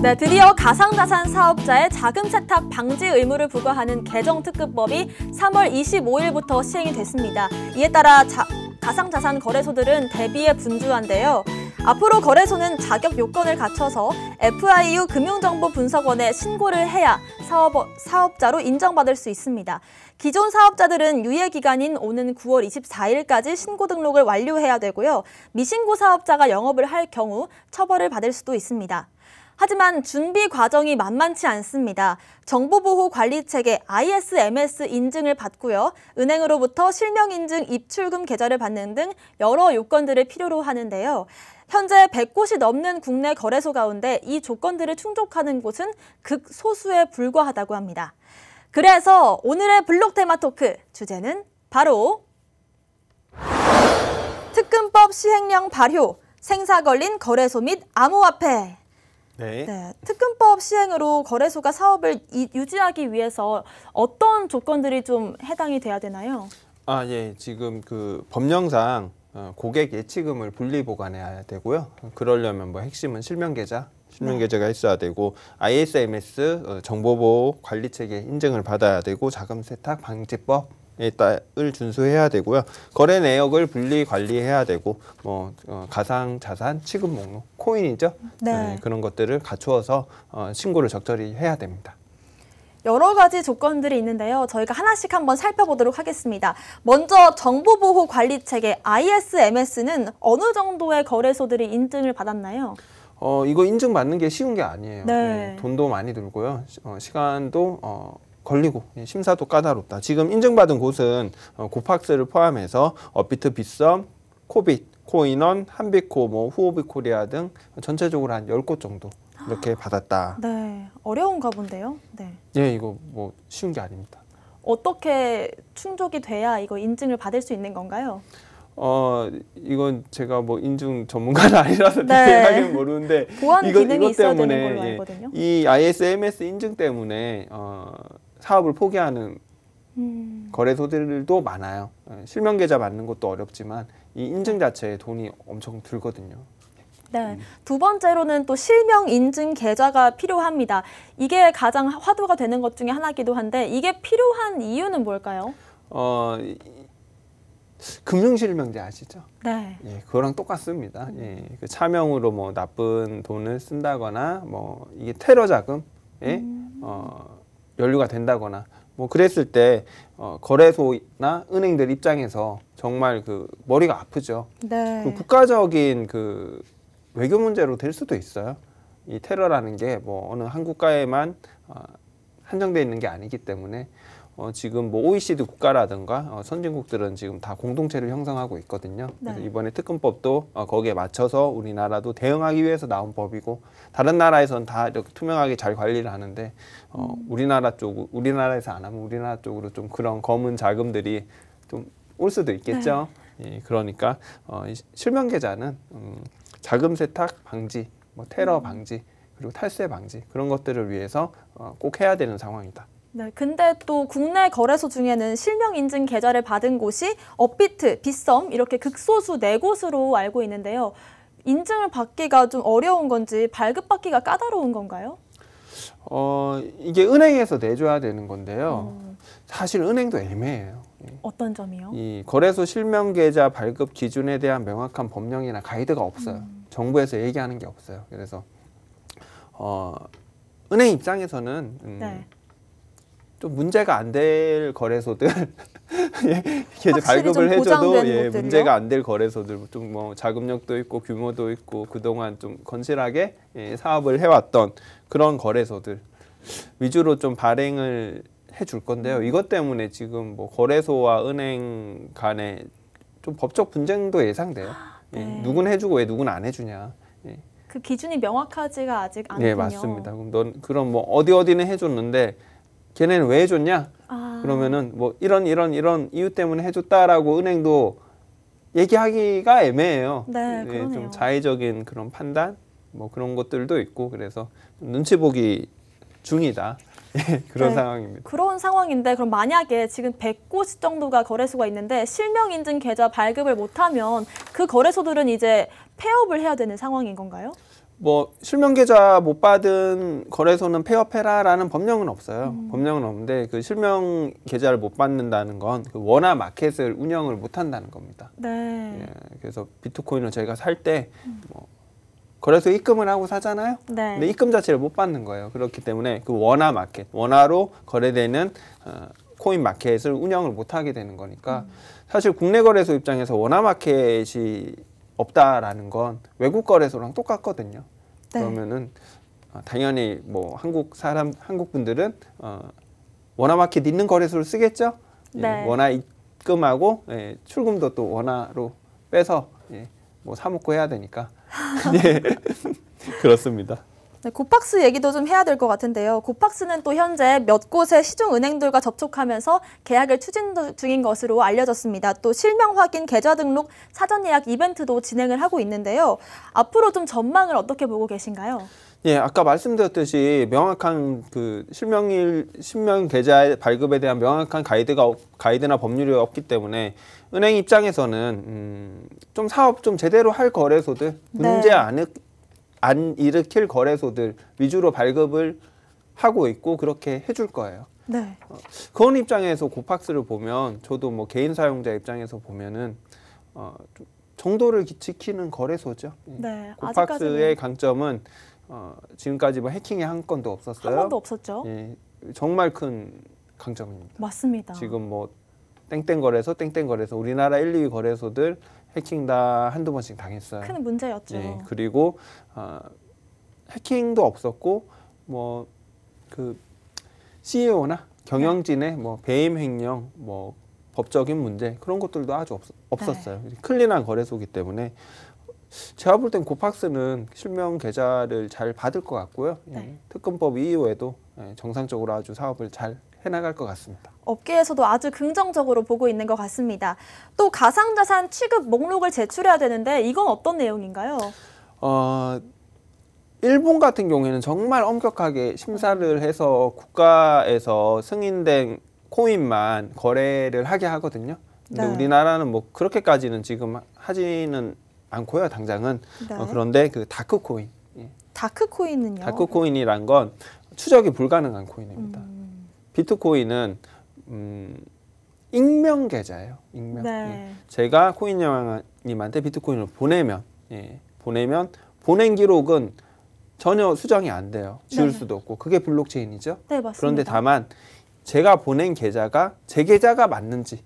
네, 드디어 가상자산 사업자의 자금 세탁 방지 의무를 부과하는 개정특근법이 3월 25일부터 시행이 됐습니다. 이에 따라 가상자산 거래소들은 대비에 분주한데요. 앞으로 거래소는 자격 요건을 갖춰서 FIU 금융정보분석원에 신고를 해야 사업자로 인정받을 수 있습니다. 기존 사업자들은 유예기간인 오는 9월 24일까지 신고 등록을 완료해야 되고요. 미신고 사업자가 영업을 할 경우 처벌을 받을 수도 있습니다. 하지만 준비 과정이 만만치 않습니다. 정보보호관리체계 ISMS 인증을 받고요. 은행으로부터 실명인증 입출금 계좌를 받는 등 여러 요건들을 필요로 하는데요. 현재 100곳이 넘는 국내 거래소 가운데 이 조건들을 충족하는 곳은 극소수에 불과하다고 합니다. 그래서 오늘의 블록 테마 토크 주제는 바로 특근법 시행령 발효, 생사 걸린 거래소 및 암호화폐. 네, 특근법 시행으로 거래소가 사업을 유지하기 위해서 어떤 조건들이 좀 해당이 돼야 되나요? 예, 지금 그 법령상 고객 예치금을 분리 보관해야 되고요. 그러려면 뭐 핵심은 실명계좌가 있어야 되고 ISMS 정보보호 관리체계 인증을 받아야 되고 자금세탁 방지법 을 준수해야 되고요. 거래 내역을 분리 관리해야 되고 가상자산 취급 목록, 코인이죠. 네, 그런 것들을 갖추어서 신고를 적절히 해야 됩니다. 여러 가지 조건들이 있는데요. 저희가 하나씩 한번 살펴보도록 하겠습니다. 먼저 정보보호관리체계 ISMS는 어느 정도의 거래소들이 인증을 받았나요? 이거 인증받는 게 쉬운 게 아니에요. 네, 돈도 많이 들고요. 시간도 걸리고 심사도 까다롭다. 지금 인증받은 곳은 고팍스를 포함해서 업비트, 빗썸, 코빗, 코인원, 한빛코, 후오비코리아 등 전체적으로 한 10곳 정도 이렇게 받았다. 네, 어려운가 본데요. 네. 예, 이거 뭐 쉬운 게 아닙니다. 어떻게 충족이 돼야 이거 인증을 받을 수 있는 건가요? 이건 제가 뭐 인증 전문가는 아니라서 디테일하게 모르는데 보안 기능이 있어야 되는 걸로 알거든요. 이 ISMS 인증 때문에 사업을 포기하는 거래소들도 많아요. 실명계좌 받는 것도 어렵지만 이 인증 자체에 돈이 엄청 들거든요. 네, 두 번째로는 또 실명 인증 계좌가 필요합니다. 이게 가장 화두가 되는 것 중에 하나이기도 한데 이게 필요한 이유는 뭘까요? 금융실명제 아시죠? 네. 예, 그거랑 똑같습니다. 예, 그 차명으로 뭐 나쁜 돈을 쓴다거나 이게 테러 자금에 연루가 된다거나 그랬을 때 거래소나 은행들 입장에서 정말 그 머리가 아프죠. 네. 그 국가적인 그 외교 문제로 될 수도 있어요. 이 테러라는 게 어느 한 국가에만 한정되어 있는 게 아니기 때문에 지금 OECD 국가라든가 선진국들은 지금 다 공동체를 형성하고 있거든요. 네. 그래서 이번에 특근법도 거기에 맞춰서 우리나라도 대응하기 위해서 나온 법이고 다른 나라에서는 다 이렇게 투명하게 잘 관리를 하는데 우리나라에서 안 하면 우리나라 쪽으로 좀 그런 검은 자금들이 좀 올 수도 있겠죠. 네. 예, 그러니까 실명계좌는 자금 세탁 방지, 테러 방지, 그리고 탈세 방지 그런 것들을 위해서 꼭 해야 되는 상황이다. 네, 근데 또 국내 거래소 중에는 실명 인증 계좌를 받은 곳이 업비트, 빗썸 이렇게 극소수 4곳으로 알고 있는데요. 인증을 받기가 좀 어려운 건지 발급받기가 까다로운 건가요? 이게 은행에서 내줘야 되는 건데요. 사실 은행도 애매해요. 어떤 점이요? 이 거래소 실명계좌 발급 기준에 대한 명확한 법령이나 가이드가 없어요. 정부에서 얘기하는 게 없어요. 그래서 은행 입장에서는 좀 문제가 안 될 거래소들 계좌 발급을 해줘도 문제가 안 될 거래소들 좀 자금력도 있고 규모도 있고 그동안 좀 건실하게 사업을 해왔던 그런 거래소들 위주로 좀 발행을 해줄 건데요. 이것 때문에 지금 거래소와 은행 간에 좀 법적 분쟁도 예상돼요. 네. 누군 해주고 왜 누군 안 해주냐. 그 기준이 명확하지가 아직 않군요. 네, 맞습니다. 그럼 어디는 해줬는데 걔네는 왜 해줬냐? 그러면은 이런 이유 때문에 해줬다라고 은행도 얘기하기가 애매해요. 네, 그러네요. 좀 자의적인 그런 판단 그런 것들도 있고 그래서 눈치 보기 중이다. 그런 상황입니다. 그런 상황인데 그럼 만약에 지금 100곳 정도가 거래소가 있는데 실명 인증 계좌 발급을 못하면 그 거래소들은 이제 폐업을 해야 되는 상황인 건가요? 뭐 실명 계좌 못 받은 거래소는 폐업해라라는 법령은 없어요. 법령은 없는데 그 실명 계좌를 못 받는다는 건 그 원화 마켓을 운영을 못 한다는 겁니다. 네. 예, 그래서 비트코인을 저희가 살 때 뭐 거래소에 입금을 하고 사잖아요. 네. 근데 입금 자체를 못 받는 거예요. 그렇기 때문에 그 원화 마켓, 원화로 거래되는 코인 마켓을 운영을 못 하게 되는 거니까 사실 국내 거래소 입장에서 원화 마켓이 없다라는 건 외국 거래소랑 똑같거든요. 네. 그러면은 당연히 뭐 한국 분들은 원화 마켓 있는 거래소를 쓰겠죠. 네. 예, 원화 입금하고 예, 출금도 또 원화로 빼서 예, 뭐 사 먹고 해야 되니까 예, 그렇습니다. 네, 고팍스 얘기도 좀 해야 될 것 같은데요. 고팍스는 또 현재 몇 곳의 시중은행들과 접촉하면서 계약을 추진 중인 것으로 알려졌습니다. 또 실명 확인, 계좌 등록, 사전 예약 이벤트도 진행을 하고 있는데요. 앞으로 좀 전망을 어떻게 보고 계신가요? 예, 아까 말씀드렸듯이 명확한 그 실명 계좌 발급에 대한 명확한 가이드나 법률이 없기 때문에 은행 입장에서는 좀 사업 좀 제대로 할 거래소들, 문제 안 일으킬 거래소들 위주로 발급을 하고 있고 그렇게 해줄 거예요. 네. 그런 입장에서 고팍스를 보면 저도 뭐 개인 사용자 입장에서 보면은 좀 정도를 지키는 거래소죠. 네. 고팍스의 강점은 지금까지 뭐 해킹이 한 건도 없었어요. 한 번도 없었죠. 예, 정말 큰 강점입니다. 맞습니다. 지금 뭐 땡땡 거래소 우리나라 1, 2위 거래소들 해킹 다 한두 번씩 당했어요. 큰 문제였죠. 예, 그리고 해킹도 없었고 뭐 그 CEO나 경영진의 뭐 배임 횡령, 뭐 법적인 문제 그런 것들도 아주 없었어요. 네. 클린한 거래소이기 때문에 제가 볼 땐 고팍스는 실명 계좌를 잘 받을 것 같고요. 네. 예, 특검법 이후에도 정상적으로 아주 사업을 잘 해나갈 것 같습니다. 업계에서도 아주 긍정적으로 보고 있는 것 같습니다. 또 가상자산 취급 목록을 제출해야 되는데 이건 어떤 내용인가요? 일본 같은 경우에는 정말 엄격하게 심사를 해서 국가에서 승인된 코인만 거래를 하게 하거든요. 근데 네. 우리나라는 뭐 그렇게까지는 지금 하지는 않고요, 당장은. 네. 그런데 그 다크코인. 다크코인은요? 다크코인이란 건 추적이 불가능한 코인입니다. 비트코인은 익명 계좌예요. 익명. 네. 예. 제가 코인 여왕님한테 비트코인을 보내면 보낸 기록은 전혀 수정이 안 돼요. 지울 수도 없고 그게 블록체인이죠. 네, 맞습니다. 그런데 다만 제가 보낸 계좌가 제 계좌가 맞는지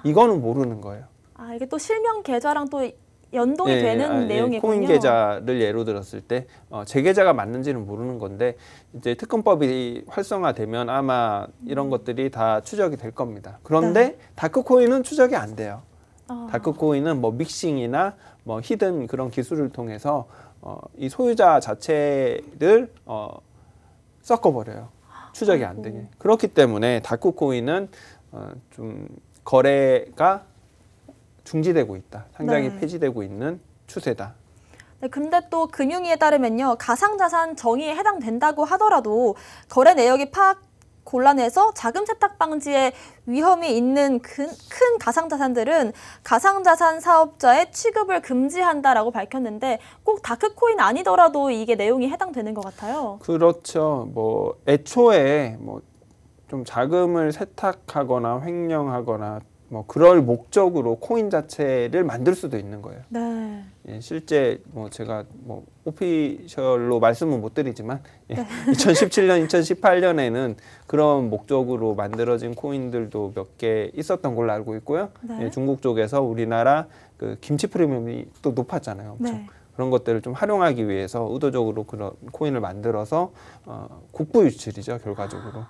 이거는 모르는 거예요. 아, 이게 또 실명 계좌랑 또 연동이 되는 내용이군요. 코인 계좌를 예로 들었을 때 제 계좌가 맞는지는 모르는 건데 이제 특검법이 활성화되면 아마 이런 것들이 다 추적이 될 겁니다. 그런데 다크코인은 추적이 안 돼요. 다크코인은 뭐 믹싱이나 뭐 히든 그런 기술을 통해서 이 소유자 자체를 섞어버려요. 추적이 안 되게. 그렇기 때문에 다크코인은 좀 거래가 중지되고 있다. 상장이 폐지되고 있는 추세다. 네, 근데 또 금융위에 따르면요. 가상자산 정의에 해당된다고 하더라도 거래 내역이 파악 곤란해서 자금 세탁 방지에 위험이 있는 큰 가상자산들은 가상자산 사업자의 취급을 금지한다라고 밝혔는데 꼭 다크코인 아니더라도 이게 내용이 해당되는 것 같아요. 그렇죠. 뭐 애초에 뭐 좀 자금을 세탁하거나 횡령하거나 뭐 그럴 목적으로 코인 자체를 만들 수도 있는 거예요. 네. 예, 실제 뭐 제가 뭐 오피셜로 말씀은 못 드리지만 2017년, 2018년에는 그런 목적으로 만들어진 코인들도 몇 개 있었던 걸로 알고 있고요. 예, 중국 쪽에서 우리나라 그 김치 프리미엄이 또 높았잖아요. 엄청. 그런 것들을 좀 활용하기 위해서 의도적으로 그런 코인을 만들어서 국부 유출이죠, 결과적으로.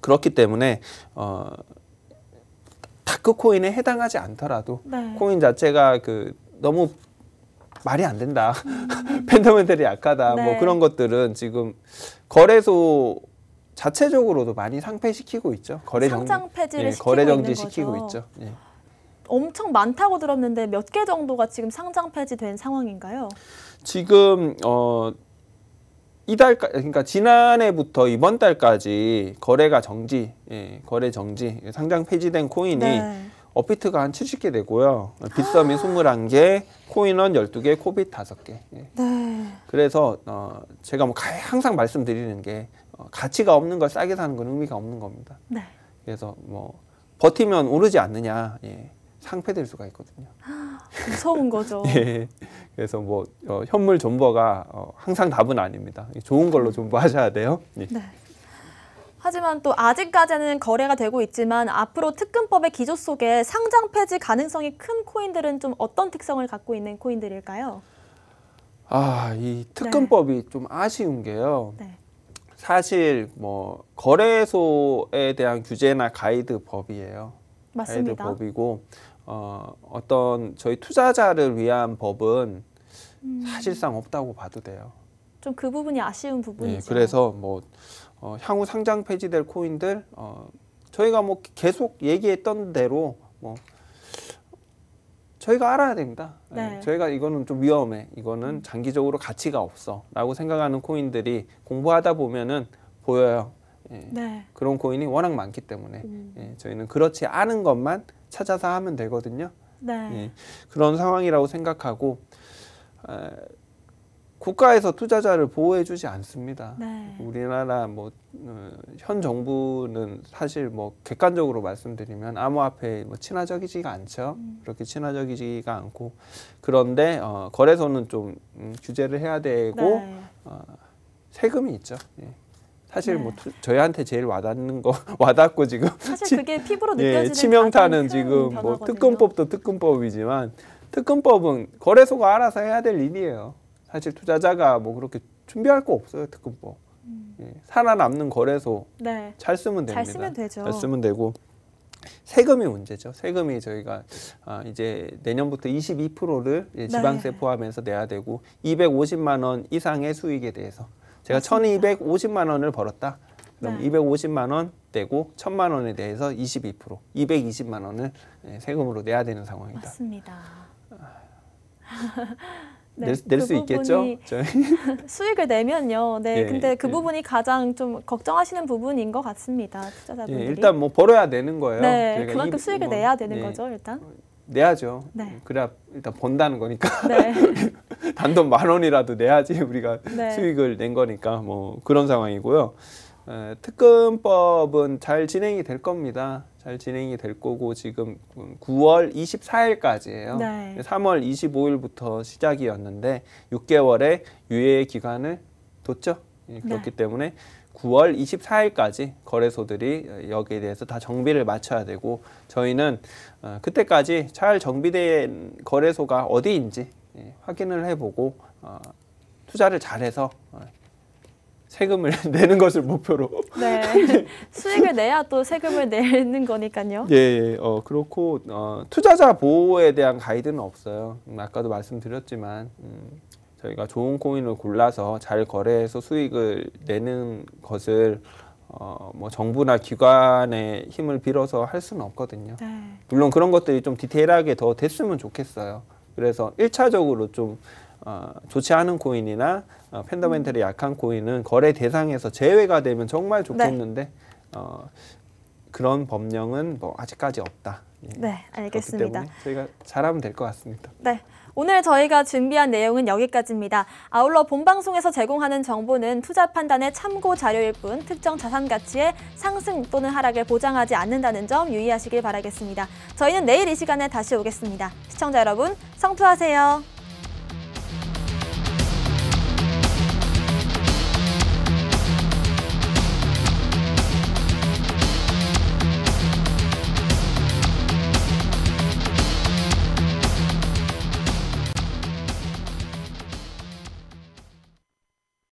그렇기 때문에 다크코인에 해당하지 않더라도 코인 자체가 그 너무 말이 안 된다, 팬더멘털이 약하다, 뭐 그런 것들은 지금 거래소 자체적으로도 많이 상폐시키고 있죠. 상장 폐지를 거래 정지 시키고 있죠. 예. 엄청 많다고 들었는데 몇 개 정도가 지금 상장 폐지된 상황인가요? 지금 그러니까 지난해부터 이번 달까지 거래가 정지, 거래 정지, 상장 폐지된 코인이 업비트가 한 70개 되고요. 빗썸이 21개, 코인원 12개, 코빗 5개. 예. 네. 그래서 제가 뭐 항상 말씀드리는 게 가치가 없는 걸 싸게 사는 건 의미가 없는 겁니다. 네. 그래서 뭐 버티면 오르지 않느냐, 예. 상폐될 수가 있거든요. 무서운 거죠. 예. 그래서 뭐 현물 존버가 항상 답은 아닙니다. 좋은 걸로 존버하셔야 돼요. 예. 네. 하지만 또 아직까지는 거래가 되고 있지만 앞으로 특근법의 기조 속에 상장 폐지 가능성이 큰 코인들은 좀 어떤 특성을 갖고 있는 코인들일까요? 이 특근법이 좀 아쉬운 게요. 네. 사실 뭐 거래소에 대한 규제나 가이드 법이에요. 맞습니다. 가이드 법이고 어떤 저희 투자자를 위한 법은 사실상 없다고 봐도 돼요. 좀 그 부분이 아쉬운 부분이죠. 네, 그래서 뭐 향후 상장 폐지될 코인들 저희가 뭐 계속 얘기했던 대로 뭐 저희가 알아야 됩니다. 네. 저희가 이거는 좀 위험해. 이거는 장기적으로 가치가 없어. 라고 생각하는 코인들이 공부하다 보면은 보여요. 예. 네. 그런 코인이 워낙 많기 때문에 예. 저희는 그렇지 않은 것만 찾아서 하면 되거든요. 네. 예. 그런 상황이라고 생각하고 국가에서 투자자를 보호해주지 않습니다. 네. 우리나라 뭐 현 정부는 사실 뭐 객관적으로 말씀드리면 암호화폐에 뭐 친화적이지가 않죠. 그렇게 친화적이지가 않고 그런데 거래소는 좀 규제를 해야 되고 네. 세금이 있죠. 예. 사실 네. 뭐 저희한테 제일 와닿고 지금 사실 그게 피부로 느껴지는 치명타는 지금 뭐 특근법도 특근법이지만 특근법은 거래소가 알아서 해야 될 일이에요. 사실 투자자가 뭐 그렇게 준비할 거 없어요. 특근법. 예, 살아남는 거래소 네. 잘 쓰면 됩니다. 잘 쓰면 되죠. 잘 쓰면 되고 세금이 문제죠. 세금이 저희가 이제 내년부터 22%를 지방세 포함해서 내야 되고 250만 원 이상의 수익에 대해서 제가 맞습니다. 1,250만 원을 벌었다. 그럼 250만 원 내고 1,000만 원에 대해서 22%, 220만 원을 세금으로 내야 되는 상황이다. 맞습니다. 네, 낼 수 있겠죠? 수익을 내면요. 네, 근데 그 부분이 가장 좀 걱정하시는 부분인 것 같습니다. 투자자분들이. 일단 뭐 벌어야 되는 거예요. 네, 그만큼 수익을 내야 되는 거죠, 일단. 내야죠. 네. 그래야 일단 번다는 거니까. 네. 단돈 10,000원이라도 내야지 우리가 네. 수익을 낸 거니까 뭐 그런 상황이고요. 특근법은 잘 진행이 될 겁니다. 잘 진행이 될 거고 지금 9월 24일까지예요. 네. 3월 25일부터 시작이었는데 6개월의 유예 기간을 뒀죠. 그렇기 때문에 9월 24일까지 거래소들이 여기에 대해서 다 정비를 마쳐야 되고 저희는 그때까지 잘 정비된 거래소가 어디인지 확인을 해보고 투자를 잘해서 세금을 내는 것을 목표로. 네. 수익을 내야 또 세금을 내는 거니까요. 예, 그렇고 투자자 보호에 대한 가이드는 없어요. 아까도 말씀드렸지만 저희가 좋은 코인을 골라서 잘 거래해서 수익을 내는 것을 뭐 정부나 기관의 힘을 빌어서 할 수는 없거든요. 네. 물론 그런 것들이 좀 디테일하게 더 됐으면 좋겠어요. 그래서 1차적으로 좀 좋지 않은 코인이나 펀더멘털이 약한 코인은 거래 대상에서 제외가 되면 정말 좋겠는데 그런 법령은 뭐 아직까지 없다. 예. 네, 알겠습니다. 그렇기 때문에 저희가 잘하면 될 것 같습니다. 네. 오늘 저희가 준비한 내용은 여기까지입니다. 아울러 본방송에서 제공하는 정보는 투자 판단의 참고 자료일 뿐 특정 자산 가치의 상승 또는 하락을 보장하지 않는다는 점 유의하시길 바라겠습니다. 저희는 내일 이 시간에 다시 오겠습니다. 시청자 여러분, 성투하세요.